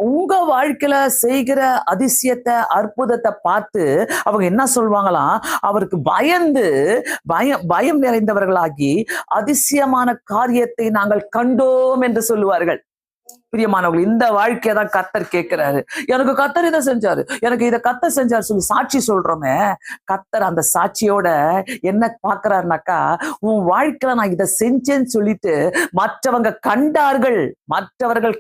உங்க வாழ்க்கையில செய்கிற அதிசயத்தை அற்புதத்தை பார்த்து அவங்க என்ன சொல்வாங்களாம், அவருக்கு பயந்து பயம் நிறைந்தவர்களாகி அதிசயமான காரியத்தை நாங்கள் கண்டோம் என்று சொல்லுவார்கள். பிரியமானவர்கள், இந்த வாழ்க்கையை தான் கர்த்தர் கேட்கிறாரு. எனக்கு கர்த்தர் இதை செஞ்சாரு, எனக்கு இதை கர்த்தர் செஞ்சாரு சொல்லி சாட்சி சொல்றோமே, கர்த்தர் அந்த சாட்சியோட என்ன பாக்குறாருனாக்கா, உன் வாழ்க்கையில நான் இதை செஞ்சேன்னு சொல்லிட்டு மற்றவர்கள்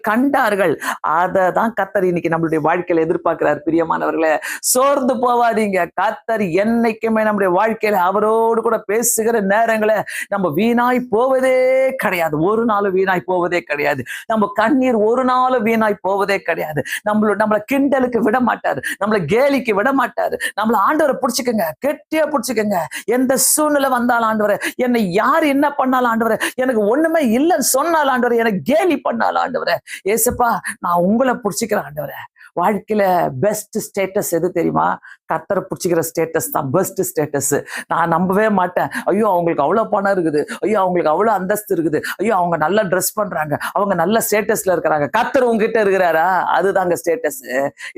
கண்டார்கள். அததான் கர்த்தர் இன்னைக்கு நம்மளுடைய வாழ்க்கையில எதிர்பார்க்கிறார். பிரியமானவர்களே, சோர்ந்து போவாதீங்க. கர்த்தர் என்னைக்குமே நம்முடைய வாழ்க்கையில அவரோடு கூட பேசுகிற நேரங்களை நம்ம வீணாய் போவதே கிடையாது. ஒரு நாளும் வீணாய் போவதே கிடையாது. நம்ம கண்ணீர் ஒரு நாளும் வீணாய் போவதே கிடையாது. நம்மள கிண்டலுக்கு விட மாட்டாரு, நம்மள கேலிக்கு விட மாட்டாரு. நம்மள ஆண்டவரை பிடிச்சுக்கங்க, கெட்டியா பிடிச்சுக்கங்க. எந்த சூழ்நிலை வந்தாலும் ஆண்டவரை, என்னை யார் என்ன பண்ணாலும் ஆண்டவரை, எனக்கு ஒண்ணுமே இல்லைன்னு சொன்னாலும் ஆண்டவரை, எனக்கு கேலி பண்ணாலும் ஆண்டவரை, ஏசப்பா நான் உங்களை பிடிச்சிக்கிறேன் ஆண்டவரை. வாழ்க்கையில பெஸ்ட் ஸ்டேட்டஸ் எது தெரியுமா? கர்த்தரை பிடிச்சிக்கிற ஸ்டேட்டஸ் தான் பெஸ்ட் ஸ்டேட்டஸ். நான் நம்பவே மாட்டேன். ஐயோ அவங்களுக்கு அவ்வளவு பணம் இருக்குது, ஐயோ அவங்களுக்கு அவ்வளவு அந்தஸ்து இருக்குது, ஐயோ அவங்க நல்லா ட்ரெஸ் பண்றாங்க, அவங்க நல்ல ஸ்டேட்டஸ்ல இருக்கிறாங்க. கர்த்தர் உங்ககிட்ட இருக்கிறாரா? அதுதாங்க ஸ்டேட்டஸ்.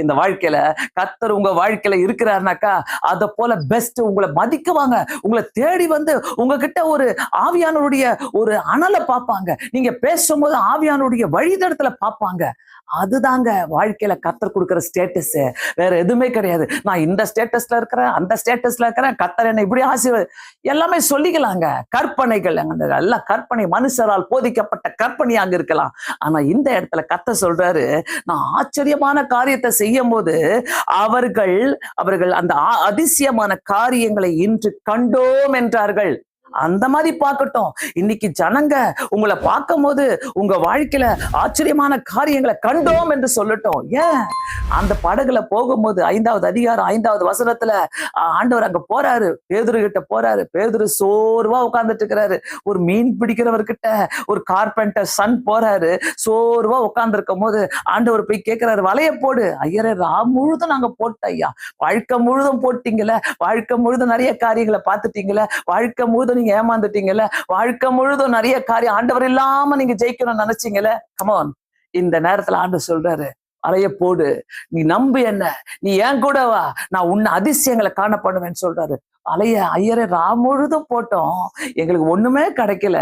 இந்த வாழ்க்கையில கர்த்தர் உங்க வாழ்க்கையில இருக்கிறாருனாக்கா அதை போல பெஸ்ட் உங்களை மதிக்குவாங்க. உங்களை தேடி வந்து உங்ககிட்ட ஒரு ஆவியானுடைய ஒரு அனலை பார்ப்பாங்க. நீங்க பேசும்போது ஆவியானுடைய வழிதடத்துல பார்ப்பாங்க. அதுதாங்க வாழ்க்கையில கர்த்தர் கொடுக்கிற ஸ்டேட்டஸ். வேற எதுவுமே கிடையாது. நான் இந்த ஸ்டேட்டஸ்ல இருக்கிறேன், அந்த ஸ்டேட்டஸ்ல இருக்கிறேன், கர்த்தர் என்ன இப்படி எல்லாமே சொல்லிக்கலாங்க. கற்பனைகள் எல்லாம் கற்பனை, மனுஷரால் போதிக்கப்பட்ட கற்பனையாக இருக்கலாம். ஆனா இந்த இடத்துல கர்த்தர் சொல்றாரு, நான் ஆச்சரியமான காரியத்தை செய்யும் போது அவர்கள் அந்த அதிசயமான காரியங்களை இன்று கண்டோம் என்றார்கள். அந்த மாதிரி பார்க்கட்டும். இன்னைக்கு ஜனங்க உங்களை பார்க்கும் போது உங்க வாழ்க்கையில ஆச்சரியமான காரியங்களை கண்டோம் என்று சொல்லட்டும். ஏன்? அந்த படகுல போகும்போது 5வது அதிகாரம் 5வது வசனத்துல ஆண்டவர் அங்க போறாரு, பேதுரு கிட்ட போறாரு. பேதுரு சோர்வா உட்கார்ந்துட்டு இருக்கிறாரு. ஒரு மீன் பிடிக்கிறவர்கிட்ட ஒரு கார்பெண்டர் சன் போறாரு, சோர்வா உட்கார்ந்து இருக்கும் போது ஆண்டவர் போய் கேட்கிறாரு, வலைய போடு. ஐயரே, முழுதும் நாங்க போட்டோம் ஐயா. வாழ்க்கை முழுதும் போட்டீங்கல்ல, வாழ்க்கை முழுதும் நிறைய காரியங்களை பார்த்துட்டீங்கல்ல, வாழ்க்கை முழுதும் நீங்க ஏமாந்துட்டீங்கல்ல, வாழ்க்கை முழுதும் நிறைய காரியம் ஆண்டவர் இல்லாம நீங்க ஜெயிக்கணும்னு நினைச்சீங்கல்ல. கமான், இந்த நேரத்துல ஆண்டவர் சொல்றாரு, அறைய போடு, நீ நம்பு என்ன, நீ ஏன் கூட வா, நான் உன்னை அதிசயங்களை காண பண்ணுவேன்னு சொல்றாரு. ஐயரை முழுதும் போட்டோம், எங்களுக்கு ஒண்ணுமே கிடைக்கல.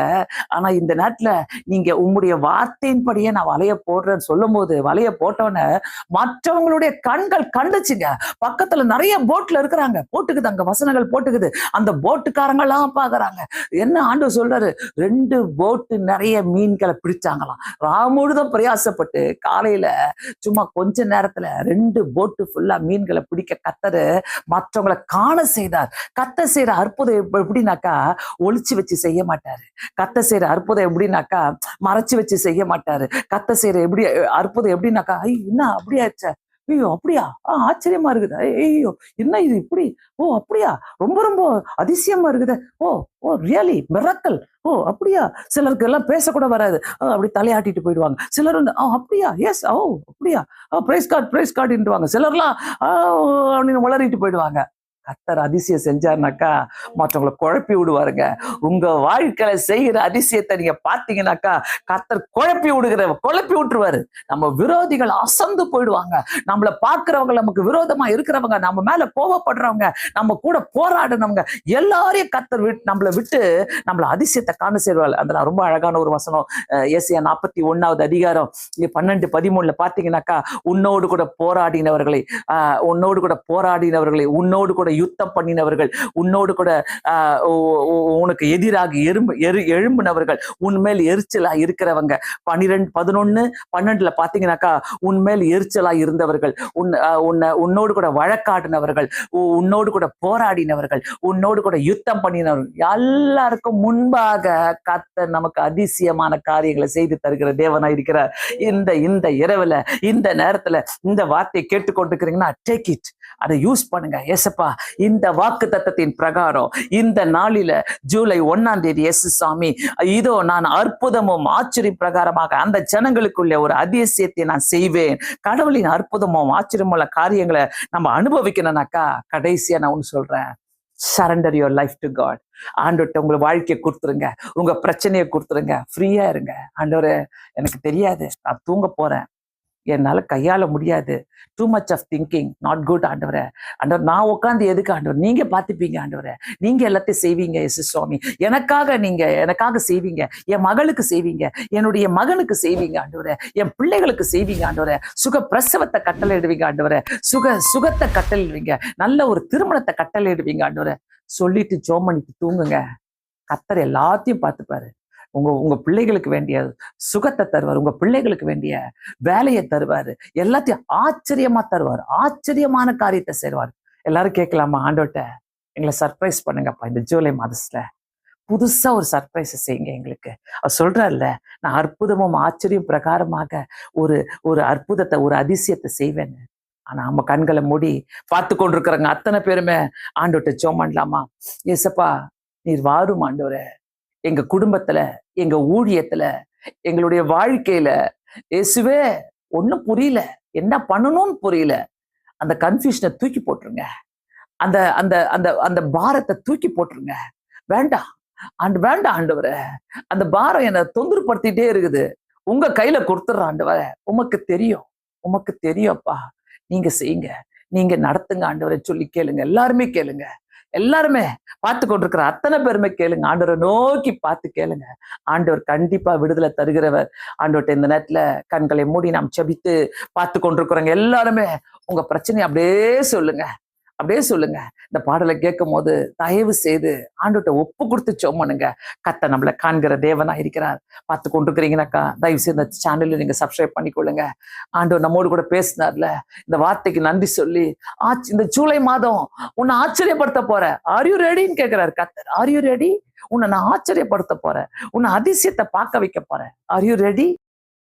ஆனா இந்த நேரத்துல நீங்க உம்முடைய வார்த்தையின்படியே நான் வலைய போடுறேன்னு சொல்லும் போது, வலைய போட்டோன்னே மற்றவங்களுடைய கண்கள் கண்டுச்சுங்க. பக்கத்துல நிறைய போட்ல இருக்கிறாங்க, போட்டுக்குது, அங்க வசனங்கள் போட்டுக்குது. அந்த போட்டுக்காரங்க எல்லாம் பாக்குறாங்க. என்ன ஆண்டவர் சொல்றாரு, 2 போட்டு நிறைய மீன்களை பிடிச்சாங்களாம். முழுதும் பிரயாசப்பட்டு காலையில சும்மா கொஞ்ச நேரத்துல 2 போட்டு ஃபுல்லா மீன்களை பிடிக்க கத்தரு மற்றவங்களை காண செய்தார். கத்த செய்யற அற்புதம் எப்படின்னாக்கா ஒளிச்சு வச்சு செய்ய மாட்டாரு. கத்த செய்யற அற்புதம் எப்படின்னாக்கா மறைச்சு வச்சு செய்ய மாட்டாரு. கத்த செய்யற அற்புதம் எப்படின்னாக்கா என்ன அப்படியாச்ச, ஐயோ அப்படியா, ஆச்சரியமா இருக்குது, ஐயோ என்ன இது இப்படி, ஓ அப்படியா, ரொம்ப ரொம்ப அதிசயமா இருக்குது, ஓ ஓ ரியலி மிராக்கிள், ஓ அப்படியா. சிலருக்கு எல்லாம் பேசக்கூட வராது, அப்படி தலையாட்டிட்டு போயிடுவாங்க. சிலர் வந்து அப்படியா, எஸ், ஓ அப்படியா, பிரைஸ் கார்டுவாங்க. சிலர்லாம் அப்படின்னு வளரிட்டு போயிடுவாங்க. கத்தர் அதிசயம் செஞ்சாருனாக்கா மற்றவங்களை குழப்பி விடுவாருங்க. உங்க வாழ்க்கையில செய்கிற அதிசயத்தை நீங்க பாத்தீங்கன்னாக்கா கத்தர் குழப்பி விட்டுருவாரு. நம்ம விரோதிகள் அசந்து போயிடுவாங்க. நம்மளை பார்க்கிறவங்க, நமக்கு விரோதமா இருக்கிறவங்க, நம்ம மேல கோபப்படுறவங்க, நம்ம கூட போராடினவங்க எல்லாரையும் கத்தர் நம்மளை விட்டு நம்மள அதிசயத்தை காண செய்வாள். அதுல ரொம்ப அழகான ஒரு வசனம், ஏசாயா 41வது அதிகாரம் 12, 13 பாத்தீங்கன்னாக்கா, உன்னோடு கூட போராடினவர்களை, உன்னோடு கூட யுத்தம் பண்ணினவர்கள், உன்னோடு கூட உனக்கு எதிராக எழும்பினவர்கள், உன்மேல் எரிச்சலா இருக்கிறவங்க, 12, 11, 12 பாத்தீங்கன்னாக்கா, உன்மேல் எரிச்சலா இருந்தவர்கள், உன்னோடு கூட வழக்காடினவர்கள், உன்னோடு கூட போராடினவர்கள், உன்னோடு கூட யுத்தம் பண்ணினவர்கள் எல்லாருக்கும் முன்பாக கர்த்தர் நமக்கு அதிசயமான காரியங்களை செய்து தருகிற தேவனா இருக்கிறார். இந்த இரவுல, இந்த நேரத்துல இந்த வார்த்தையை கேட்டுக்கொண்டிருக்கிறீங்கன்னா டேக் இட், அதை யூஸ் பண்ணுங்க. ஏசப்பா, இந்த வாக்கு தத்தத்தின் பிரகாரம் இந்த நாளில ஜூலை 1ஆம் தேதி, சாமி, இதோ நான் அற்புதமும் ஆச்சரியம் பிரகாரமாக அந்த ஜனங்களுக்குள்ள ஒரு அதிசயத்தை நான் செய்வேன். கடவுளின் அற்புதமும் ஆச்சரியமுள்ள காரியங்களை நம்ம அனுபவிக்கணும்னாக்கா கடைசியா நான் ஒண்ணு சொல்றேன், surrender your life to God. ஆண்டவர்ட்ட உங்களை வாழ்க்கையை கொடுத்துருங்க, உங்க பிரச்சனையை கொடுத்துருங்க, ஃப்ரீயா இருங்க. ஆண்டவரே, எனக்கு தெரியாது, நான் தூங்க போறேன், என்னால கையாள முடியாது, too much of thinking, not good. ஆண்டவரே, நான் உட்காந்து எதுக்கு ஆண்டவர், நீங்க பார்த்துப்பீங்க ஆண்டவரே, நீங்க எல்லாத்தையும் செய்வீங்க. சுவாமி, எனக்காக செய்வீங்க, என் மகளுக்கு செய்வீங்க, என்னுடைய மகனுக்கு செய்வீங்க ஆண்டவரே, என் பிள்ளைகளுக்கு செய்வீங்க ஆண்டவரே, சுக பிரசவத்தை கட்டளையிடுவீங்க ஆண்டவரே, சுகத்தை கட்டளையிடுவீங்க, நல்ல ஒரு திருமணத்தை கட்டளையிடுவீங்க ஆண்டவரே. சொல்லிட்டு ஜோம் பண்ணிட்டு தூங்குங்க. கர்த்தர் எல்லாத்தையும் பார்த்துப்பாரு. உங்க பிள்ளைகளுக்கு வேண்டிய சுகத்தை தருவார், உங்க பிள்ளைகளுக்கு வேண்டிய வேலையை தருவாரு, எல்லாத்தையும் ஆச்சரியமா தருவார், ஆச்சரியமான காரியத்தை செய்வார். எல்லாரும் கேட்கலாமா, ஆண்டவர்ட்ட எங்களை சர்ப்ரைஸ் பண்ணுங்கப்பா, இந்த ஜூலை மாதத்துல புதுசா ஒரு சர்ப்ரைஸ் செய்யுங்க எங்களுக்கு. அவர் சொல்றாருல்ல, நான் அற்புதமும் ஆச்சரியம் பிரகாரமாக ஒரு அற்புதத்தை, ஒரு அதிசயத்தை செய்வேன்னு. ஆனா நம்ம கண்களை மூடி பார்த்து கொண்டிருக்கிறவங்க அத்தனை பேருமே ஆண்டவர்ட்ட ஜெபம் பண்ணலாமா? ஏசப்பா, நீர் வாரும் ஆண்டவரே, எங்க குடும்பத்துல, எங்க ஊழியத்துல, எங்களுடைய வாழ்க்கையில, இயேசுவே ஒண்ணும் புரியல, என்ன பண்ணணும்னு புரியல, அந்த கன்ஃபியூஷனை தூக்கி போட்டுருங்க, அந்த அந்த அந்த அந்த பாரத்தை தூக்கி போட்டுருங்க. வேண்டாம் ஆண்டவரே, அந்த பாரம் என்னை தொந்தரப்படுத்திட்டே இருக்குது, உங்க கையில கொடுத்துடுற ஆண்டவரே, உமக்கு தெரியும்ப்பா, நீங்க செய்யுங்க, நீங்க நடத்துங்க ஆண்டவரை சொல்லி கேளுங்க. எல்லாருமே கேளுங்க, எல்லாருமே பார்த்து கொண்டிருக்கிற அத்தனை பேருமே கேளுங்க, ஆண்டவரை நோக்கி பார்த்து கேளுங்க. ஆண்டவர் கண்டிப்பா விடுதலை தருகிறவர். ஆண்டவர்கிட்ட இந்த நேரத்துல கண்களை மூடி நாம் செபித்து பார்த்து கொண்டிருக்கிறவங்க எல்லாருமே உங்க பிரச்சனையை அப்படியே சொல்லுங்க. இந்த பாடலை கேட்கும் போது தயவு செய்து ஆண்டவர்கிட்ட ஒப்பு கொடுத்து சொம்மனுங்க. கர்த்தர் நம்மளை காண்கிற தேவனா இருக்கிறார். பார்த்து கொண்டிருக்கிறீங்கன்னாக்கா தயவு செய்து இந்த சேனல்ல நீங்க சப்ஸ்கிரைப் பண்ணிக்கொள்ளுங்க. ஆண்டவர் நம்மோடு கூட பேசினார்ல, இந்த வார்த்தைக்கு நன்றி சொல்லி, இந்த ஜூலை மாதம் உன்னை ஆச்சரியப்படுத்த போறேன், ஆர் யூ ரெடின்னு கேட்கிறாரு கர்த்தர். Are you ready? உன்னை நான் ஆச்சரியப்படுத்த போறேன், உன்னை அதிசயத்தை பார்க்க வைக்க போறேன். Are you ready?